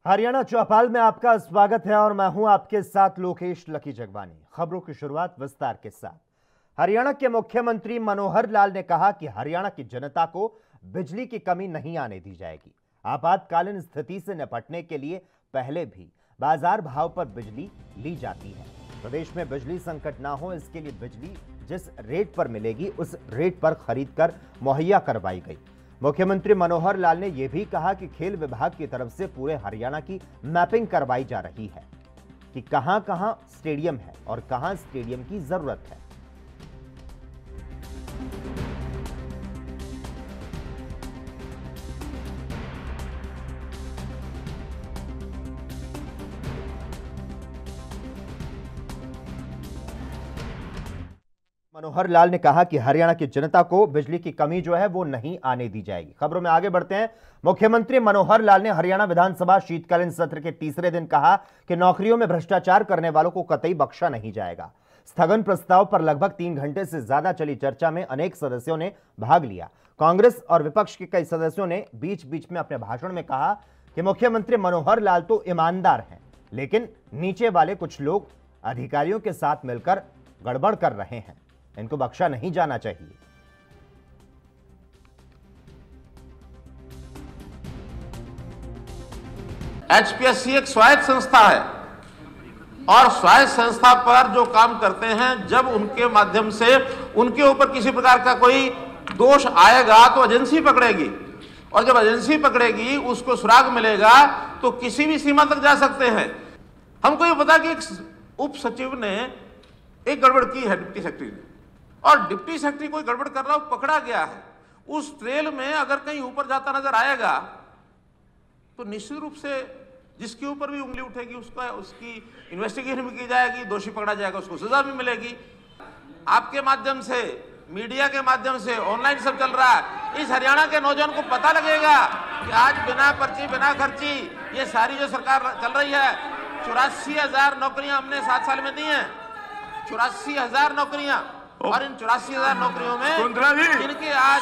हरियाणा चौपाल में आपका स्वागत है और मैं हूं आपके साथ लोकेश लकी जगवानी। खबरों की शुरुआत विस्तार के साथ। हरियाणा के मुख्यमंत्री मनोहर लाल ने कहा कि हरियाणा की जनता को बिजली की कमी नहीं आने दी जाएगी। आपातकालीन स्थिति से निपटने के लिए पहले भी बाजार भाव पर बिजली ली जाती है। प्रदेश में बिजली संकट ना हो, इसके लिए बिजली जिस रेट पर मिलेगी उस रेट पर खरीद कर मुहैया करवाई गई। मुख्यमंत्री मनोहर लाल ने यह भी कहा कि खेल विभाग की तरफ से पूरे हरियाणा की मैपिंग करवाई जा रही है कि कहां-कहां स्टेडियम है और कहां स्टेडियम की जरूरत है। मनोहर लाल ने कहा कि हरियाणा की जनता को बिजली की कमी जो है वो नहीं आने दी जाएगी। खबरों में आगे बढ़ते हैं। मुख्यमंत्री मनोहर लाल ने हरियाणा विधानसभा शीतकालीन सत्र के तीसरे दिन कहा कि नौकरियों में भ्रष्टाचार करने वालों को कतई बख्शा नहीं जाएगा। स्थगन प्रस्ताव पर लगभग 3 घंटे से ज्यादा चली चर्चा में अनेक सदस्यों ने भाग लिया। कांग्रेस और विपक्ष के कई सदस्यों ने बीच बीच में अपने भाषण में कहा कि मुख्यमंत्री मनोहर लाल तो ईमानदार हैं, लेकिन नीचे वाले कुछ लोग अधिकारियों के साथ मिलकर गड़बड़ कर रहे हैं, इनको बख्शा नहीं जाना चाहिए। एचपीएससी एक स्वायत्त संस्था है और स्वायत्त संस्था पर जो काम करते हैं, जब उनके माध्यम से उनके ऊपर किसी प्रकार का कोई दोष आएगा तो एजेंसी पकड़ेगी, और जब एजेंसी पकड़ेगी उसको सुराग मिलेगा तो किसी भी सीमा तक जा सकते हैं। हमको ये पता कि एक उप सचिव ने एक गड़बड़ की है डिप्टी सेक्रेटरी ने, और डिप्टी सेक्रेटरी कोई गड़बड़ कर रहा हो, पकड़ा गया है। उस ट्रेल में अगर कहीं ऊपर जाता नजर आएगा तो निश्चित रूप से जिसके ऊपर भी उंगली उठेगी उसकी इन्वेस्टिगेशन भी की जाएगी, दोषी पकड़ा जाएगा, उसको सजा भी मिलेगी। आपके माध्यम से, मीडिया के माध्यम से, ऑनलाइन सब चल रहा है। इस हरियाणा के नौजवान को पता लगेगा कि आज बिना पर्ची बिना खर्ची ये सारी जो सरकार चल रही है, 84,000 नौकरियां हमने 7 साल में दी हैं। 84,000 नौकरियां, और इन 84,000 नौकरियों में जिनके आज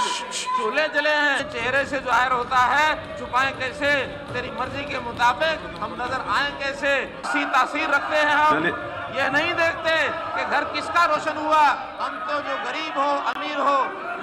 चूल्हे जले हैं, चेहरे से जाहिर होता है, छुपाएं कैसे, तेरी मर्जी के मुताबिक हम नजर आए कैसे, इसी तासीर रखते हैं। हम ये नहीं देखते कि घर किसका रोशन हुआ, हम तो जो गरीब हो अमीर हो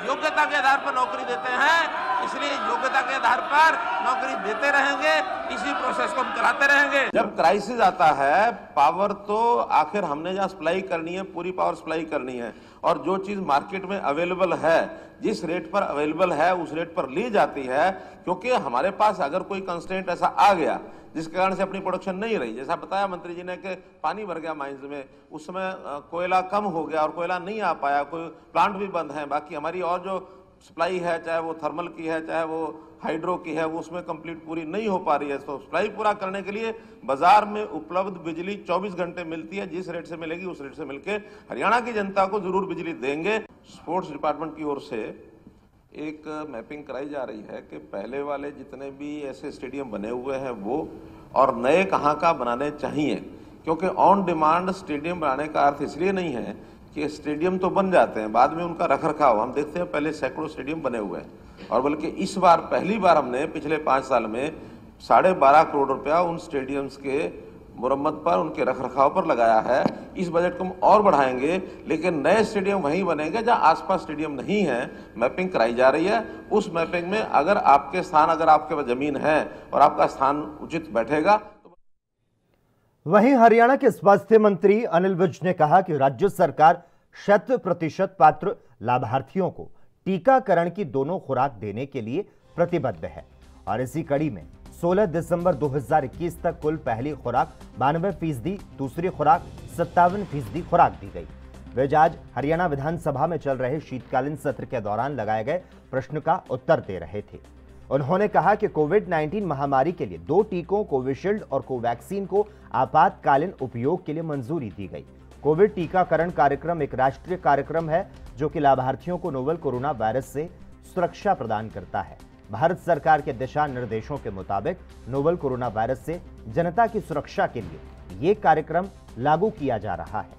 योग्यता के आधार पर नौकरी देते हैं, इसलिए योग्यता के आधार पर नौकरी देते रहेंगे, इसी प्रोसेस को हम चलाते रहेंगे। जब क्राइसिस आता है, पावर तो आखिर हमने जहाँ सप्लाई करनी है पूरी पावर सप्लाई करनी है, और जो चीज मार्केट में अवेलेबल है, जिस रेट पर अवेलेबल है उस रेट पर ली जाती है। क्योंकि हमारे पास अगर कोई कंस्ट्रेंट ऐसा आ गया जिसके कारण से अपनी प्रोडक्शन नहीं रही, जैसा बताया मंत्री जी ने कि पानी भर गया माइंस में, उस समय कोयला कम हो गया और कोयला नहीं आ पाया, कोई प्लांट भी बंद है, बाकी हमारी और जो सप्लाई है, चाहे वो थर्मल की है चाहे वो हाइड्रो की है, वो उसमें कंप्लीट पूरी नहीं हो पा रही है। तो सप्लाई पूरा करने के लिए बाजार में उपलब्ध बिजली 24 घंटे मिलती है, जिस रेट से मिलेगी उस रेट से मिलके हरियाणा की जनता को जरूर बिजली देंगे। स्पोर्ट्स डिपार्टमेंट की ओर से एक मैपिंग कराई जा रही है कि पहले वाले जितने भी ऐसे स्टेडियम बने हुए हैं वो, और नए कहाँ का बनाने चाहिए, क्योंकि ऑन डिमांड स्टेडियम बनाने का अर्थ इसलिए नहीं है कि स्टेडियम तो बन जाते हैं, बाद में उनका रखरखाव हम देखते हैं। पहले सैकड़ों स्टेडियम बने हुए हैं, और बल्कि इस बार पहली बार हमने पिछले 5 साल में 12.5 करोड़ रुपया उन स्टेडियम्स के मुरम्मत पर, उनके रखरखाव पर लगाया है। इस बजट को हम और बढ़ाएंगे, लेकिन नए स्टेडियम वहीं बनेंगे जहां आसपास स्टेडियम नहीं है। मैपिंग कराई जा रही है, उस मैपिंग में अगर आपके स्थान, अगर आपके पास जमीन है और आपका स्थान उचित बैठेगा। वहीं हरियाणा के स्वास्थ्य मंत्री अनिल विज ने कहा कि राज्य सरकार 100% पात्र लाभार्थियों को टीकाकरण की दोनों खुराक देने के लिए प्रतिबद्ध है, और इसी कड़ी में 16 दिसंबर 2021 तक कुल पहली खुराक 92%, दूसरी खुराक 57% खुराक दी गई। विज आज हरियाणा विधानसभा में चल रहे शीतकालीन सत्र के दौरान लगाए गए प्रश्न का उत्तर दे रहे थे। उन्होंने कहा कि कोविड-19 महामारी के लिए 2 टीकों कोविशील्ड और कोवैक्सीन को आपातकालीन उपयोग के लिए मंजूरी दी गई। कोविड टीकाकरण कार्यक्रम एक राष्ट्रीय कार्यक्रम है जो कि लाभार्थियों को नोवेल कोरोना वायरस से सुरक्षा प्रदान करता है। भारत सरकार के दिशा निर्देशों के मुताबिक नोवेल कोरोना वायरस से जनता की सुरक्षा के लिए यह कार्यक्रम लागू किया जा रहा है।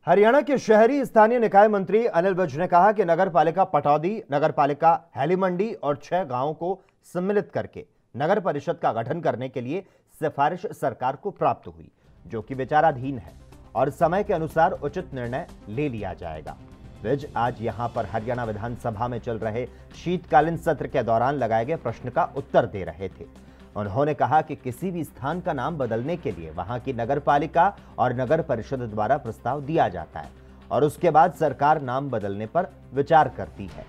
हरियाणा के शहरी स्थानीय निकाय मंत्री अनिल विज ने कहा कि नगर पालिका पटौदी, नगर पालिका हैलीमंडी और 6 गांवों को सम्मिलित करके नगर परिषद का गठन करने के लिए सिफारिश सरकार को प्राप्त हुई, जो कि विचाराधीन है और समय के अनुसार उचित निर्णय ले लिया जाएगा। विज आज यहां पर हरियाणा विधानसभा में चल रहे शीतकालीन सत्र के दौरान लगाए गए प्रश्न का उत्तर दे रहे थे। उन्होंने कहा कि किसी भी स्थान का नाम बदलने के लिए वहां की नगर पालिका और नगर परिषद द्वारा प्रस्ताव दिया जाता है और उसके बाद सरकार नाम बदलने पर विचार करती है।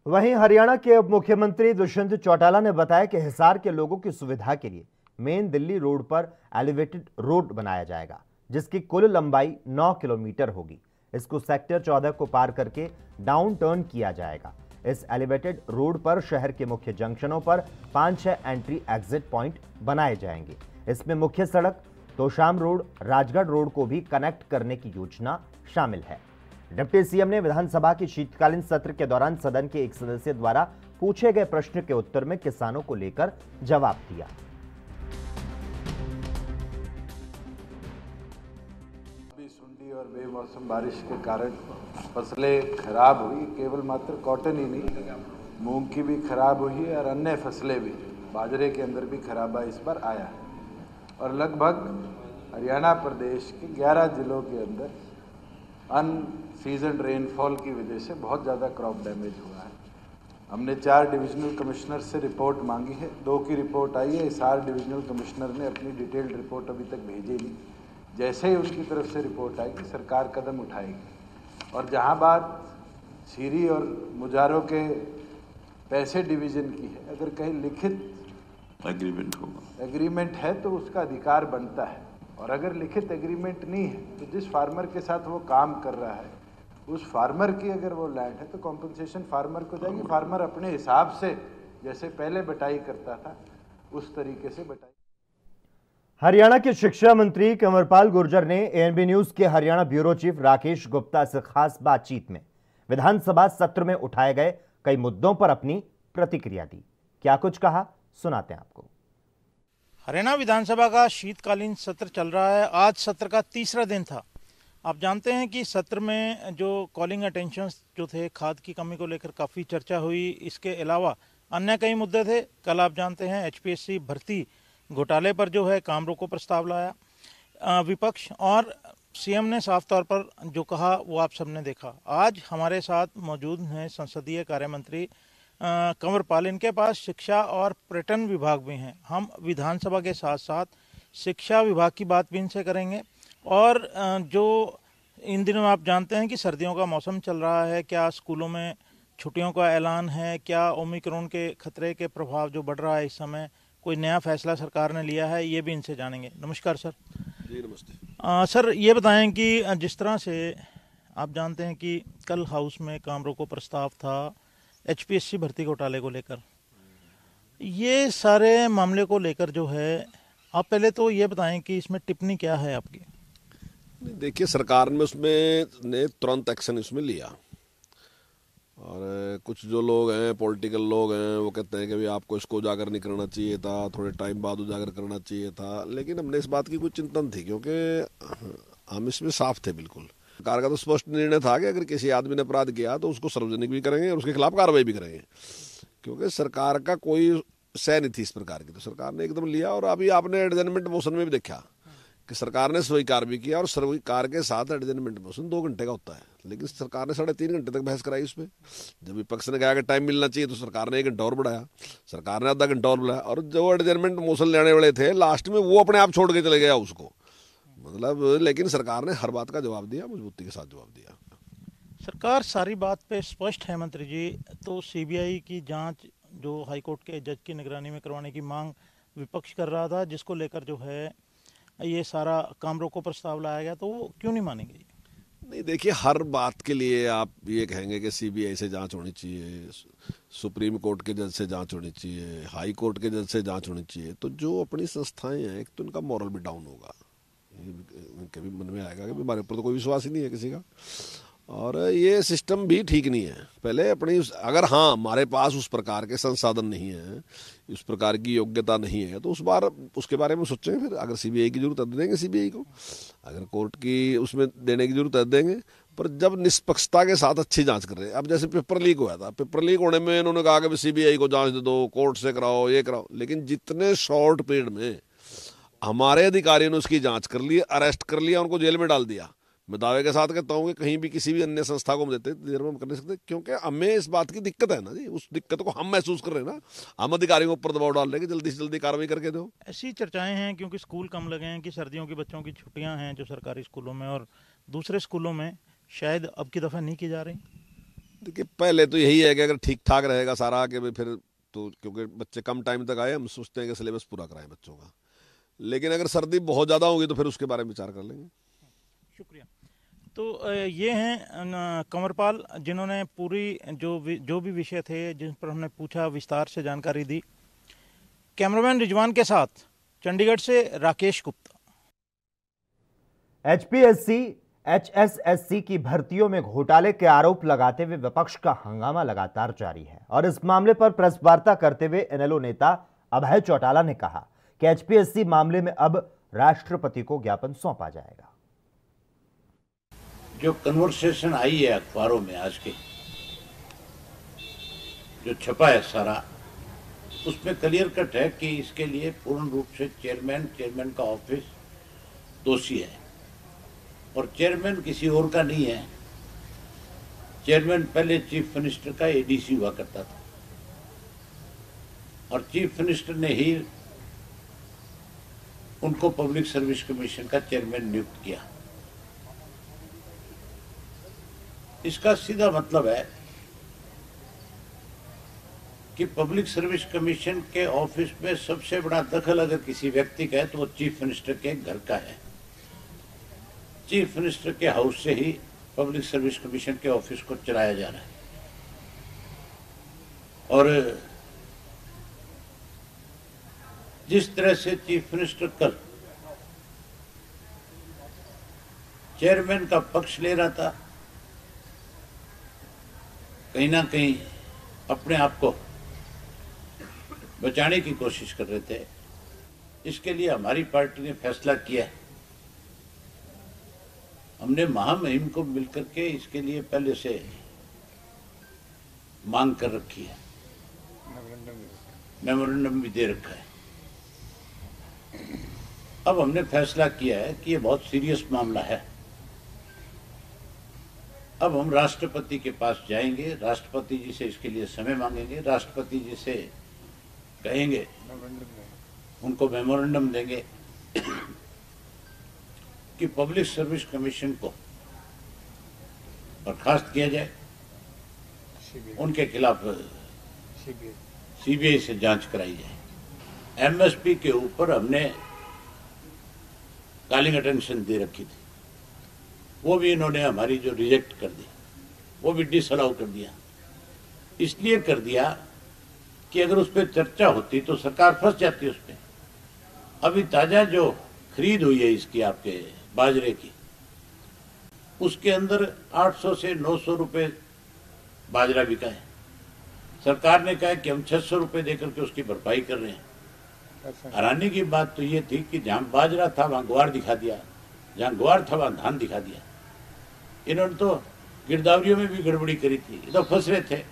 वहीं हरियाणा के उप मुख्यमंत्री दुष्यंत चौटाला ने बताया कि हिसार के लोगों की सुविधा के लिए मेन दिल्ली रोड पर एलिवेटेड रोड बनाया जाएगा, जिसकी कुल लंबाई 9 किलोमीटर होगी। इसको सेक्टर 14 को पार करके डाउन टर्न किया जाएगा। इस एलिवेटेड रोड पर शहर के मुख्य जंक्शनों पर 5-6 एंट्री एग्जिट पॉइंट बनाए जाएंगे। इसमें मुख्य सड़क, तोशाम रोड, राजगढ़ रोड को भी कनेक्ट करने की योजना शामिल है। डिप्टी सीएम ने विधानसभा की शीतकालीन सत्र के दौरान सदन के एक सदस्य द्वारा पूछे गए प्रश्न के उत्तर में किसानों को लेकर जवाब दिया। सुंडी और बेमौसम बारिश के कारण फसलें खराब हुई। केवल मात्र कॉटन ही नहीं, मूंग की भी खराब हुई है और अन्य फसलें भी, बाजरे के अंदर भी खराबा इस बार आया है। और लगभग हरियाणा प्रदेश के 11 जिलों के अंदर अनसीजन रेनफॉल की वजह से बहुत ज़्यादा क्रॉप डैमेज हुआ है। हमने 4 डिविजनल कमिश्नर से रिपोर्ट मांगी है, 2 की रिपोर्ट आई है। हिसार डिविजनल कमिश्नर ने अपनी डिटेल्ड रिपोर्ट अभी तक भेजी नहीं। जैसे ही उनकी तरफ से रिपोर्ट आएगी सरकार कदम उठाएगी। और जहां बात सीरी और मुजारों के पैसे डिवीजन की है, अगर कहीं लिखित एग्रीमेंट है तो उसका अधिकार बनता है, और अगर लिखित एग्रीमेंट नहीं है तो जिस फार्मर के साथ वो काम कर रहा है उस फार्मर की अगर वो लैंड है तो कॉम्पनसेशन फार्मर को जाएगी। फार्मर अपने हिसाब से जैसे पहले बटाई करता था उस तरीके से बटाई। हरियाणा के शिक्षा मंत्री कंवरपाल गुर्जर ने एएनबी न्यूज के हरियाणा ब्यूरो चीफ राकेश गुप्ता से खास बातचीत में विधानसभा सत्र में उठाए गए कई मुद्दों पर अपनी प्रतिक्रिया दी। क्या कुछ कहा, सुनाते हैं आपको। हरियाणा विधानसभा का शीतकालीन सत्र चल रहा है। आज सत्र का तीसरा दिन था। आप जानते हैं कि सत्र में जो कॉलिंग अटेंशंस जो थे, खाद की कमी को लेकर काफ़ी चर्चा हुई। इसके अलावा अन्य कई मुद्दे थे। कल आप जानते हैं एचपीएससी भर्ती घोटाले पर जो है काम रोको प्रस्ताव लाया विपक्ष, और सीएम ने साफ तौर पर जो कहा वो आप सबने देखा। आज हमारे साथ मौजूद हैं संसदीय कार्य मंत्री कंवरपाल। इनके पास शिक्षा और पर्यटन विभाग भी हैं। हम विधानसभा के साथ साथ शिक्षा विभाग की बात भी इनसे करेंगे। और जो इन दिनों आप जानते हैं कि सर्दियों का मौसम चल रहा है, क्या स्कूलों में छुट्टियों का ऐलान है, क्या ओमिक्रॉन के खतरे के प्रभाव जो बढ़ रहा है इस समय, कोई नया फैसला सरकार ने लिया है, ये भी इनसे जानेंगे। नमस्कार सर। जी नमस्ते। सर ये बताएं कि जिस तरह से आप जानते हैं कि कल हाउस में काम रोको प्रस्ताव था एचपीएससी भर्ती घोटाले को लेकर, ये सारे मामले को लेकर जो है, आप पहले तो ये बताएं कि इसमें टिप्पणी क्या है आपकी। देखिए, सरकार ने उसमें तुरंत एक्शन इसमें लिया, और कुछ जो लोग हैं, पॉलिटिकल लोग हैं, वो कहते हैं कि भाई आपको इसको उजागर नहीं करना चाहिए था, थोड़े टाइम बाद उजागर करना चाहिए था। लेकिन हमने इस बात की कोई चिंता नहीं थी, क्योंकि हम इसमें साफ थे बिल्कुल। सरकार का तो स्पष्ट निर्णय था कि अगर किसी आदमी ने अपराध किया तो उसको सार्वजनिक भी करेंगे और उसके खिलाफ कार्रवाई भी करेंगे, क्योंकि सरकार का कोई सह नहीं थी इस प्रकार की। तो सरकार ने एकदम लिया। और अभी आपने एडजर्नमेंट मोशन में भी देखा कि सरकार ने स्वीकार भी किया, और स्वीकार के साथ एडजर्नमेंट मोशन 2 घंटे का होता है, लेकिन सरकार ने 3.5 घंटे तक बहस कराई उसमें। जब विपक्ष ने कहा कि टाइम मिलना चाहिए तो सरकार ने 1 घंटा और बढ़ाया, सरकार ने आधा घंटा और बढ़ाया, और जो एडजर्नमेंट मोशन लेने वाले थे लास्ट में वो अपने आप छोड़ के चले गया उसको, मतलब। लेकिन सरकार ने हर बात का जवाब दिया, मजबूती के साथ जवाब दिया। सरकार सारी बात पे स्पष्ट है मंत्री जी। तो सीबीआई की जांच जो हाईकोर्ट के जज की निगरानी में करवाने की मांग विपक्ष कर रहा था, जिसको लेकर जो है ये सारा काम रोको प्रस्ताव लाया गया, तो वो क्यों नहीं मानेंगे? नहीं, देखिए, हर बात के लिए आप ये कहेंगे कि सीबीआई से जांच होनी चाहिए, सुप्रीम कोर्ट के जज से जांच होनी चाहिए, हाई कोर्ट के जज से जांच होनी चाहिए, तो जो अपनी संस्थाएं हैं, एक तो उनका मॉरल भी डाउन होगा। कभी मन में आएगा कि हमारे ऊपर तो कोई विश्वास ही नहीं है किसी का। और ये सिस्टम भी ठीक नहीं है। पहले अपनी अगर हाँ हमारे पास उस प्रकार के संसाधन नहीं है, उस प्रकार की योग्यता नहीं है, तो उसके बारे में सोचेंगे। फिर अगर सीबीआई की जरूरत है तो देंगे सीबीआई को, अगर कोर्ट की उसमें देने की जरूरत है देंगे, पर जब निष्पक्षता के साथ अच्छी जांच कर रहे हैं। अब जैसे पेपर लीक हुआ था, पेपर लीक होने में इन्होंने कहा कि सीबीआई को जांच दे दो, कोर्ट से कराओ, ये कराओ, लेकिन जितने शॉर्ट पीरियड में हमारे अधिकारियों ने उसकी जांच कर ली, अरेस्ट कर लिया, उनको जेल में डाल दिया। मैं दावे के साथ कहता हूँ कि कहीं भी किसी भी अन्य संस्था को हम देते देर में हम कर नहीं सकते, क्योंकि हमें इस बात की दिक्कत है ना जी, उस दिक्कत को हम महसूस कर रहे हैं ना, हम अधिकारियों के ऊपर दबाव डाल रहे हैं कि जल्दी से जल्दी कार्रवाई करके दो। ऐसी चर्चाएं हैं क्योंकि स्कूल कम लगे हैं कि सर्दियों की बच्चों की छुट्टियां हैं जो सरकारी स्कूलों में, और दूसरे स्कूलों में शायद अब की दफ़ा नहीं की जा रही। देखिए पहले तो यही है कि अगर ठीक ठाक रहेगा सारा कि भाई फिर तो, क्योंकि बच्चे कम टाइम तक आए, हम सोचते हैं कि सिलेबस पूरा कराएं बच्चों का, लेकिन अगर सर्दी बहुत ज़्यादा होगी तो फिर उसके बारे में विचार कर लेंगे। शुक्रिया। तो ये हैं कंवरपाल, जिन्होंने पूरी जो भी विषय थे जिन पर हमने पूछा विस्तार से जानकारी दी। कैमरामैन रिजवान के साथ चंडीगढ़ से राकेश गुप्ता। एचपीएससी एचएसएससी की भर्तियों में घोटाले के आरोप लगाते हुए विपक्ष का हंगामा लगातार जारी है, और इस मामले पर प्रेस वार्ता करते हुए इनेलो नेता अभय चौटाला ने कहा कि एचपीएससी मामले में अब राष्ट्रपति को ज्ञापन सौंपा जाएगा। जो कन्वर्सेशन आई है अखबारों में आज के, जो छपा है सारा, उसमें क्लियर कट है कि इसके लिए पूर्ण रूप से चेयरमैन का ऑफिस दोषी है, और चेयरमैन किसी और का नहीं है। चेयरमैन पहले चीफ मिनिस्टर का एडीसी हुआ करता था, और चीफ मिनिस्टर ने ही उनको पब्लिक सर्विस कमीशन का चेयरमैन नियुक्त किया। इसका सीधा मतलब है कि पब्लिक सर्विस कमीशन के ऑफिस में सबसे बड़ा दखल अगर किसी व्यक्ति का है तो वो चीफ मिनिस्टर के घर का है। चीफ मिनिस्टर के हाउस से ही पब्लिक सर्विस कमीशन के ऑफिस को चलाया जा रहा है, और जिस तरह से चीफ मिनिस्टर कल चेयरमैन का पक्ष ले रहा था, कहीं ना कहीं अपने आप को बचाने की कोशिश कर रहे थे। इसके लिए हमारी पार्टी ने फैसला किया है। हमने महामहिम को मिलकर के इसके लिए पहले से मांग कर रखी है, मेमोरेंडम भी दे रखा है। अब हमने फैसला किया है कि ये बहुत सीरियस मामला है। अब हम राष्ट्रपति के पास जाएंगे, राष्ट्रपति जी से इसके लिए समय मांगेंगे, राष्ट्रपति जी से कहेंगे, उनको मेमोरेंडम देंगे कि पब्लिक सर्विस कमीशन को बर्खास्त किया जाए, उनके खिलाफ सीबीआई से जांच कराई जाए। एमएसपी के ऊपर हमने कॉलिंग अटेंशन दे रखी थी, वो भी इन्होंने हमारी जो रिजेक्ट कर दी, वो भी डिसअलाउ कर दिया। इसलिए कर दिया कि अगर उस पर चर्चा होती तो सरकार फंस जाती उस पर। अभी ताजा जो खरीद हुई है इसकी आपके बाजरे की, उसके अंदर 800 से 900 रुपए बाजरा बिका है। सरकार ने कहा कि हम 600 रुपए देकर के उसकी भरपाई कर रहे हैं। हैरानी की बात तो ये थी कि जहां बाजरा था वहां ग्वार दिखा दिया, जहां ग्वार था वहां धान दिखा दिया। इन्होंने तो गिरदावरियों में भी गड़बड़ी करी थी, ये तो फंस रहे थे,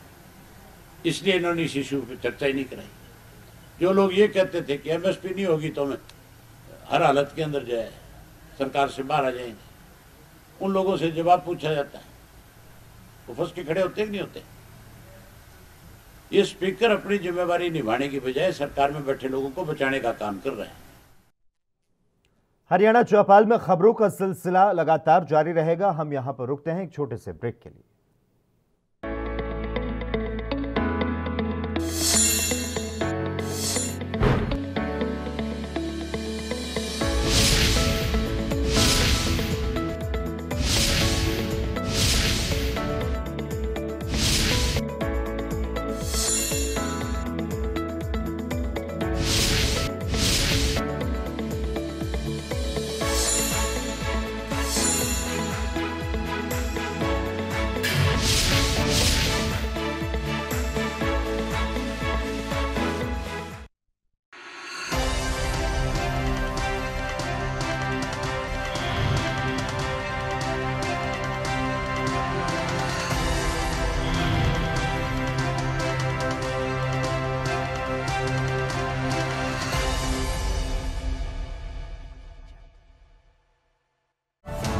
इसलिए इन्होंने इस इशू पर चर्चा ही नहीं कराई। जो लोग ये कहते थे कि एमएसपी नहीं होगी तो हमें हर हालत के अंदर जो है सरकार से बाहर आ जाएंगे, उन लोगों से जवाब पूछा जाता है, वो फंस के खड़े होते कि नहीं होते। ये स्पीकर अपनी जिम्मेवारी निभाने की बजाय सरकार में बैठे लोगों को बचाने का काम कर रहे हैं। हरियाणा चौपाल में खबरों का सिलसिला लगातार जारी रहेगा। हम यहां पर रुकते हैं एक छोटे से ब्रेक के लिए।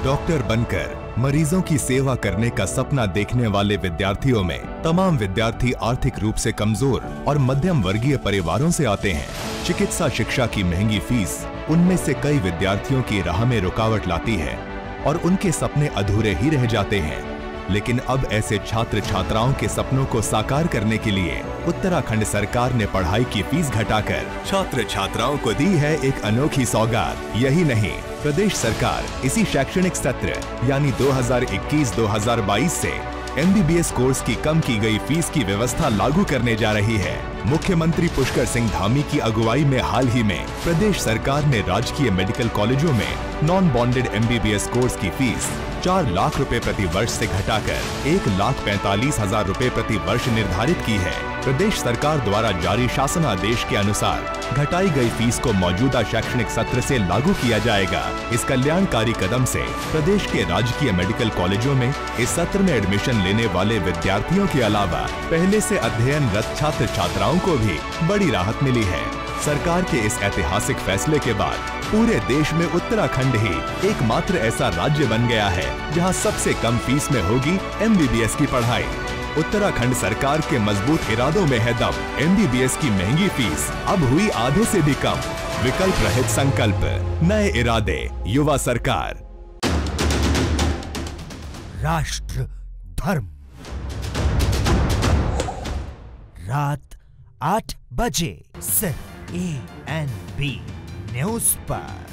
डॉक्टर बनकर मरीजों की सेवा करने का सपना देखने वाले विद्यार्थियों में तमाम विद्यार्थी आर्थिक रूप से कमजोर और मध्यम वर्गीय परिवारों से आते हैं। चिकित्सा शिक्षा की महंगी फीस उनमें से कई विद्यार्थियों की राह में रुकावट लाती है और उनके सपने अधूरे ही रह जाते हैं। लेकिन अब ऐसे छात्र छात्राओं के सपनों को साकार करने के लिए उत्तराखंड सरकार ने पढ़ाई की फीस घटाकर छात्र छात्राओं को दी है एक अनोखी सौगात। यही नहीं, प्रदेश सरकार इसी शैक्षणिक सत्र यानी 2021-2022 से MBBS कोर्स की कम की गई फीस की व्यवस्था लागू करने जा रही है। मुख्यमंत्री पुष्कर सिंह धामी की अगुवाई में हाल ही में प्रदेश सरकार ने राजकीय मेडिकल कॉलेजों में नॉन बॉन्डेड MBBS कोर्स की फीस 4 लाख रुपए प्रति वर्ष से घटाकर 1,45,000 रुपए प्रति वर्ष निर्धारित की है। प्रदेश सरकार द्वारा जारी शासनादेश के अनुसार घटाई गई फीस को मौजूदा शैक्षणिक सत्र से लागू किया जाएगा। इस कल्याणकारी कदम से प्रदेश के राजकीय मेडिकल कॉलेजों में इस सत्र में एडमिशन लेने वाले विद्यार्थियों के अलावा पहले से अध्ययनरत छात्र छात्राओं को भी बड़ी राहत मिली है। सरकार के इस ऐतिहासिक फैसले के बाद पूरे देश में उत्तराखंड ही एकमात्र ऐसा राज्य बन गया है जहां सबसे कम फीस में होगी MBBS की पढ़ाई। उत्तराखंड सरकार के मजबूत इरादों में है दम। MBBS की महंगी फीस अब हुई आधे से भी कम। विकल्प रहित संकल्प, नए इरादे, युवा सरकार। राष्ट्र धर्म, रात 8 बजे सिर्फ ANB न्यूज पर।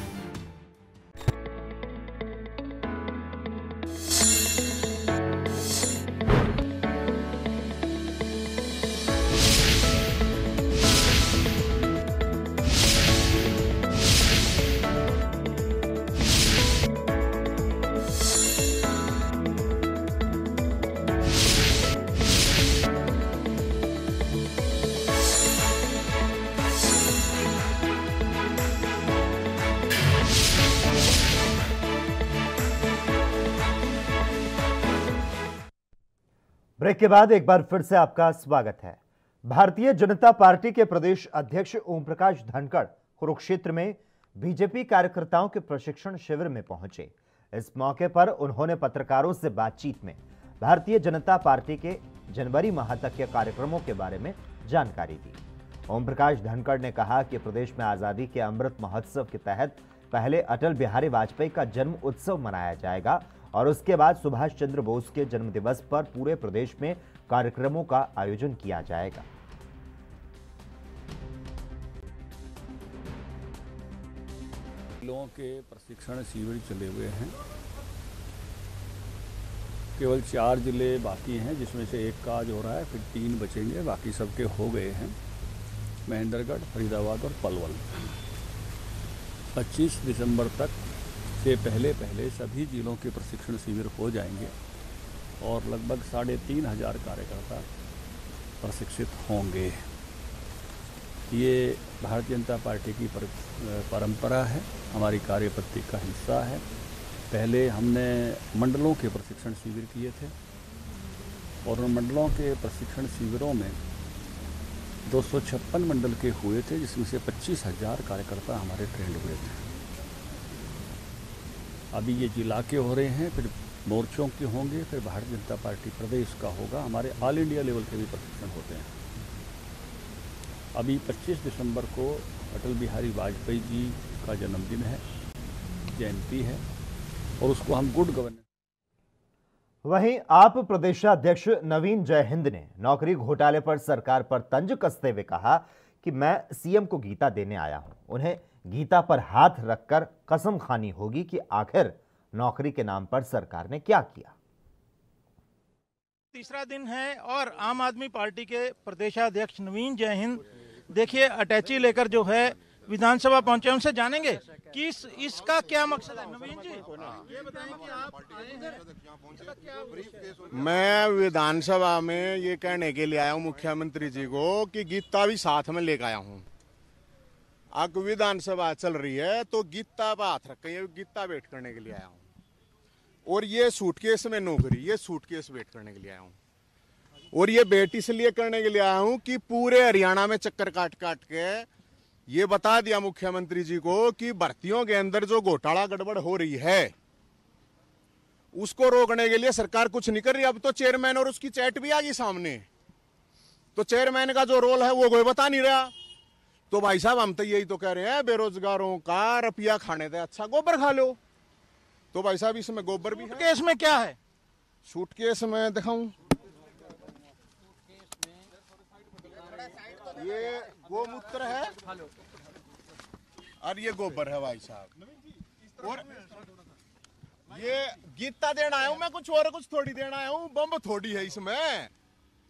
ब्रेक के बाद एक बार फिर से आपका स्वागत है। भारतीय जनता पार्टी के प्रदेश अध्यक्ष ओम प्रकाश धनखड़ कुरुक्षेत्र में बीजेपी कार्यकर्ताओं के प्रशिक्षण शिविर में पहुंचे। इस मौके पर उन्होंने पत्रकारों से बातचीत में भारतीय जनता पार्टी के जनवरी माह तक के कार्यक्रमों के बारे में जानकारी दी। ओम प्रकाश धनखड़ ने कहा कि प्रदेश में आजादी के अमृत महोत्सव के तहत पहले अटल बिहारी वाजपेयी का जन्म उत्सव मनाया जाएगा और उसके बाद सुभाष चंद्र बोस के जन्म दिवस पर पूरे प्रदेश में कार्यक्रमों का आयोजन किया जाएगा। लोगों के प्रशिक्षण शिविर चले हुए हैं। केवल 4 जिले बाकी हैं, जिसमें से एक का आज हो रहा है, फिर 3 बचेंगे, बाकी सबके हो गए हैं। महेंद्रगढ़, फरीदाबाद और पलवल। 25 दिसंबर तक से पहले सभी जिलों के प्रशिक्षण शिविर हो जाएंगे और लगभग 3,500 कार्यकर्ता प्रशिक्षित होंगे। ये भारतीय जनता पार्टी की परंपरा है, हमारी कार्यपद्धति का हिस्सा है। पहले हमने मंडलों के प्रशिक्षण शिविर किए थे और उन मंडलों के प्रशिक्षण शिविरों में 256 मंडल के हुए थे, जिसमें से 25,000 कार्यकर्ता हमारे ट्रेंड हुए थे। अभी ये जिला के हो रहे हैं, फिर मोर्चों के होंगे, फिर भारतीय जनता पार्टी प्रदेश का होगा। हमारे ऑल इंडिया लेवल के भी प्रशिक्षण होते हैं। अभी 25 दिसंबर को अटल बिहारी वाजपेयी जी का जन्मदिन है, जयंती है, और उसको हम गुड गवर्नेंस। वहीं आप प्रदेशाध्यक्ष नवीन जयहिंद ने नौकरी घोटाले पर सरकार पर तंज कसते हुए कहा कि मैं सीएम को गीता देने आया हूं। उन्हें गीता पर हाथ रखकर कसम खानी होगी कि आखिर नौकरी के नाम पर सरकार ने क्या किया। तीसरा दिन है और आम आदमी पार्टी के प्रदेशाध्यक्ष नवीन जयहिंद देखिए अटैची लेकर जो है विधानसभा पहुंचे। उनसे जानेंगे कि इसका क्या मकसद है। नवीन जी, ये बताएं कि आप आए हैं। मैं विधानसभा में ये कहने के लिए आया हूँ मुख्यमंत्री जी को कि गीता भी साथ में लेकर आया हूँ। अब विधानसभा चल रही है तो गीता पर हाथ रख के गीता वेट करने के लिए आया हूँ, और ये सूटकेस में नौकरी, ये सूटकेस वेट करने के लिए आया हूँ, और ये वेट इसलिए करने के लिए आया हूँ कि पूरे हरियाणा में चक्कर काट काट के ये बता दिया मुख्यमंत्री जी को कि भर्तियों के अंदर जो घोटाला गड़बड़ हो रही है उसको रोकने के लिए सरकार कुछ नहीं कर रही। अब तो चेयरमैन और उसकी चैट भी आ गई सामने, तो चेयरमैन का जो रोल है वो कोई बता नहीं रहा। तो भाई साहब हम तो यही तो कह रहे हैं, बेरोजगारों का रुपया खाने से अच्छा गोबर खा लो। तो भाई साहब इसमें गोबर भी है। केस में क्या है? सूटकेस में दिखाऊं, ये गोमूत्र है और ये गोबर है भाई साहब, और ये गीता देना आया हूं मैं, कुछ और कुछ थोड़ी देना आया हूं। बम थोड़ी है इसमें,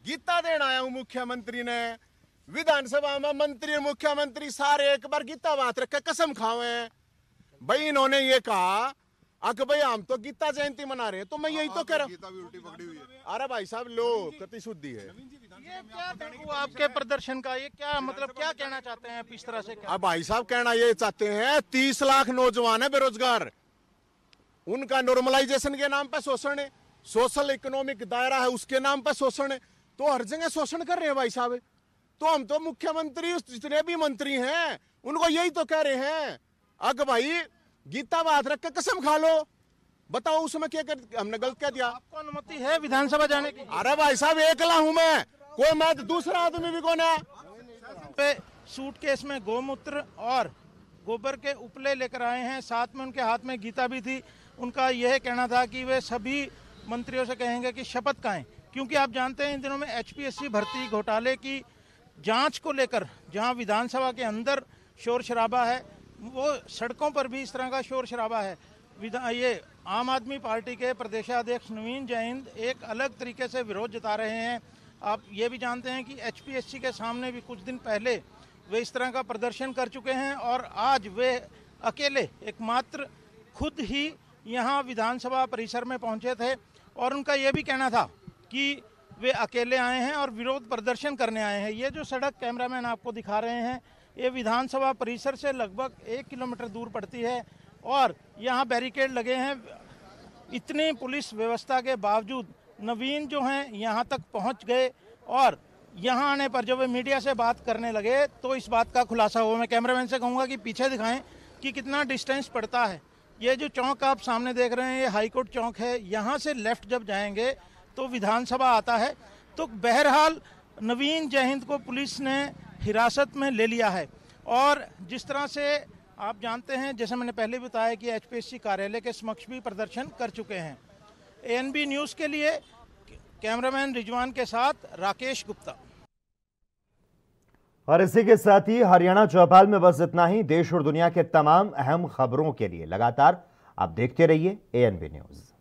गीता देना आया हूं। मुख्यमंत्री ने विधानसभा में मंत्री मुख्यमंत्री सारे एक बार गीता बात रख के कसम खावे भाई। इन्होंने ये कहा कि भाई हम तो गीता जयंती मना रहे हैं, तो मैं यही तो कह रहा हूँ। अरे भाई साहब लो कति शुद्धि है। ये क्या हुआ आपके प्रदर्शन का? ये क्या मतलब, क्या कहना चाहते हैं आप इस तरह से? अब भाई साहब कहना ये चाहते हैं 30 लाख नौजवान है बेरोजगार, उनका नॉर्मलाइजेशन के नाम पे शोषण है, सोशल इकोनॉमिक दायरा है उसके नाम पे शोषण है। तो हर जगह शोषण कर रहे हैं भाई साहब। तो हम तो मुख्यमंत्री जितने भी मंत्री हैं उनको यही तो कह रहे हैं, अग भाई गीता बात रख के कसम खा लो, बताओ उसमें क्या हमने गलत कह दिया? आपको अनुमति है विधानसभा जाने की? अरे भाई साहब एकला हूं मैं, कोई मैं दूसरा आदमी भी कौन है? पे सूटकेस में गोमूत्र और गोबर के उपले लेकर आए हैं, साथ में उनके हाथ में गीता भी थी। उनका यह कहना था कि वे सभी मंत्रियों से कहेंगे कि शपथ खाएं, क्योंकि आप जानते हैं इन दिनों में एचपीएससी भर्ती घोटाले की जांच को लेकर जहां विधानसभा के अंदर शोर शराबा है, वो सड़कों पर भी इस तरह का शोर शराबा है। ये आम आदमी पार्टी के प्रदेशाध्यक्ष नवीन जयंत एक अलग तरीके से विरोध जता रहे हैं। आप ये भी जानते हैं कि एचपीएससी के सामने भी कुछ दिन पहले वे इस तरह का प्रदर्शन कर चुके हैं, और आज वे अकेले एकमात्र खुद ही यहाँ विधानसभा परिसर में पहुँचे थे, और उनका ये भी कहना था कि वे अकेले आए हैं और विरोध प्रदर्शन करने आए हैं। ये जो सड़क कैमरामैन आपको दिखा रहे हैं, ये विधानसभा परिसर से लगभग 1 किलोमीटर दूर पड़ती है, और यहाँ बैरिकेड लगे हैं। इतनी पुलिस व्यवस्था के बावजूद नवीन जो हैं यहाँ तक पहुँच गए, और यहाँ आने पर जब वे मीडिया से बात करने लगे तो इस बात का खुलासा हुआ। मैं कैमरामैन से कहूँगा कि पीछे दिखाएं कि कितना डिस्टेंस पड़ता है। ये जो चौक आप सामने देख रहे हैं ये हाईकोर्ट चौक है, यहाँ से लेफ्ट जब जाएंगे तो विधानसभा आता है। तो बहरहाल नवीन जयहिंद को पुलिस ने हिरासत में ले लिया है, और जिस तरह से आप जानते हैं, जैसे मैंने पहले बताया कि एचपीएससी कार्यालय के समक्ष भी प्रदर्शन कर चुके हैं। एएनबी न्यूज़ के लिए कैमरामैन रिजवान के साथ राकेश गुप्ता। और इसी के साथ ही हरियाणा चौपाल में बस इतना ही। देश और दुनिया के तमाम अहम खबरों के लिए लगातार आप देखते रहिए एएनबी न्यूज़।